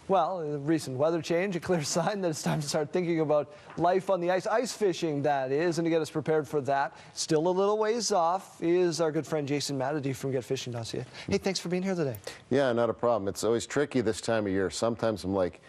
Well, the recent weather change, a clear sign that it's time to start thinking about life on the ice fishing, that is, and to get us prepared for that, still a little ways off, is our good friend Jason Matady from getfishing.ca. Hey, thanks for being here today. Yeah, not a problem. It's always tricky this time of year. Sometimes I'm like,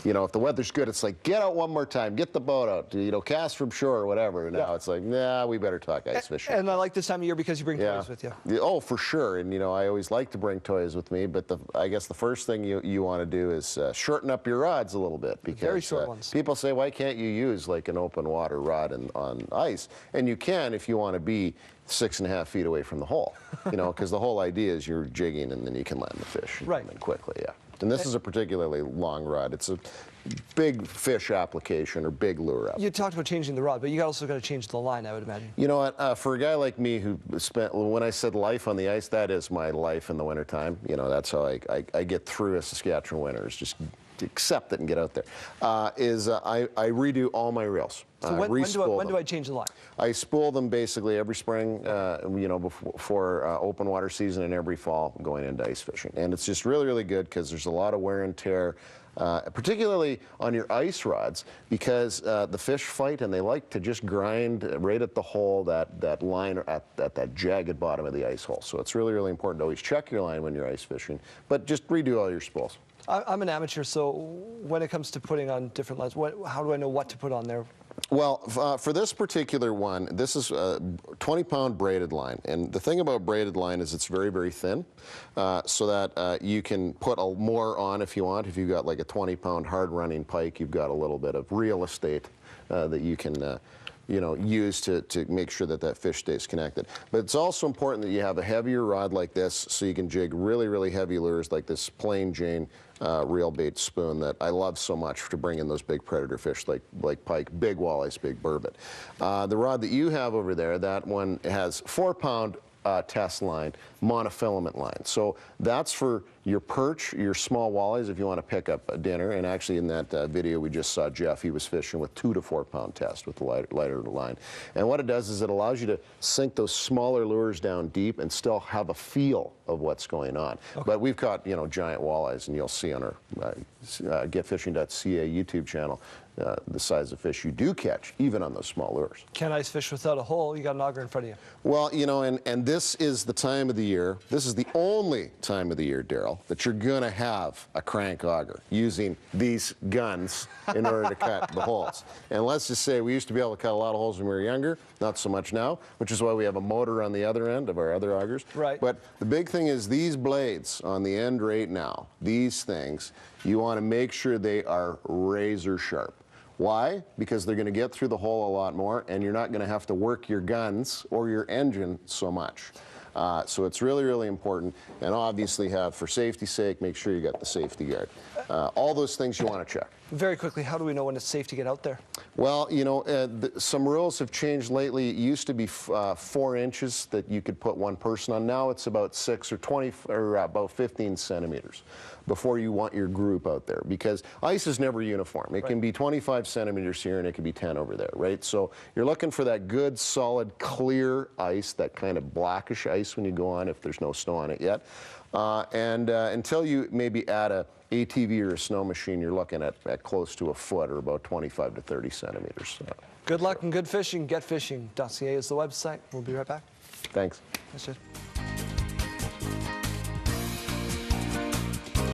you know, if the weather's good, it's like, get out one more time, get the boat out, you know, cast from shore or whatever. Now it's like, nah, we better talk ice fishing. And I like this time of year because you bring toys with you. Oh, for sure. And, you know, I always like to bring toys with me, but I guess the first thing you want to do is shorten up your rods a little bit. Because very short ones. People say, why can't you use like an open water rod on ice? And you can if you want to be 6.5 feet away from the hole, you know, because the whole idea is you're jigging and then you can land the fish quickly, And this is a particularly long rod. It's a big fish application or big lure application. You talked about changing the rod, but you also got to change the line, I would imagine. You know what? For a guy like me who spent, when I said life on the ice, that is my life in the wintertime. You know, that's how I get through a Saskatchewan winter, is just accept it and get out there. I redo all my reels. So when do I change the line? I spool them basically every spring, you know, before open water season, and every fall going into ice fishing. And it's just really, really good because there's a lot of wear and tear, particularly on your ice rods, because the fish fight and they like to just grind right at the hole, that line at that jagged bottom of the ice hole. So it's really, really important to always check your line when you're ice fishing, but just redo all your spools. I'm an amateur, so when it comes to putting on different lines, how do I know what to put on there? Well, for this particular one, this is a 20-pound braided line. And the thing about braided line is it's very, very thin, so that you can put more on if you want. If you've got like a 20-pound hard-running pike, you've got a little bit of real estate that you can you know, use to make sure that fish stays connected. But it's also important that you have a heavier rod like this so you can jig really, really heavy lures like this plain Jane reel bait spoon that I love so much to bring in those big predator fish like pike, big walleyes, big burbot. The rod that you have over there, that one has 4-pound test line, monofilament line. So that's for your perch, your small walleyes if you want to pick up a dinner. And actually in that video we just saw Jeff, he was fishing with 2 to 4 pound test with the lighter line. And what it does is it allows you to sink those smaller lures down deep and still have a feel of what's going on. Okay. But we've caught, you know, giant walleyes, and you'll see on our getfishing.ca YouTube channel the size of fish you do catch, even on those small lures. Can't ice fish without a hole. You got an auger in front of you. Well, you know, and this is the time of the year, this is the only time of the year, Daryl, that you're going to have a crank auger using these guns in order to cut the holes. And let's just say we used to be able to cut a lot of holes when we were younger, not so much now, which is why we have a motor on the other end of our other augers. Right. But the big thing is these blades on the end right now, these things, you want to make sure they are razor sharp. Why? Because they're going to get through the hole a lot more, and you're not going to have to work your guns or your engine so much. So it's really, really important, and obviously for safety's sake, make sure you got the safety guard. All those things you want to check. Very quickly, how do we know when it's safe to get out there? Well, you know, some rules have changed lately. It used to be 4 inches that you could put one person on. Now it's about 6 or 20 or about 15 centimeters before you want your group out there, because ice is never uniform. It can be 25 centimeters here and it can be 10 over there, right? So you're looking for that good, solid, clear ice, that kind of blackish ice when you go on if there's no snow on it yet. Until you maybe add a ATV or a snow machine, you're looking at close to a foot or about 25 to 30 centimeters. Good luck and good fishing. Getfishing.ca is the website. We'll be right back. Thanks. That's it.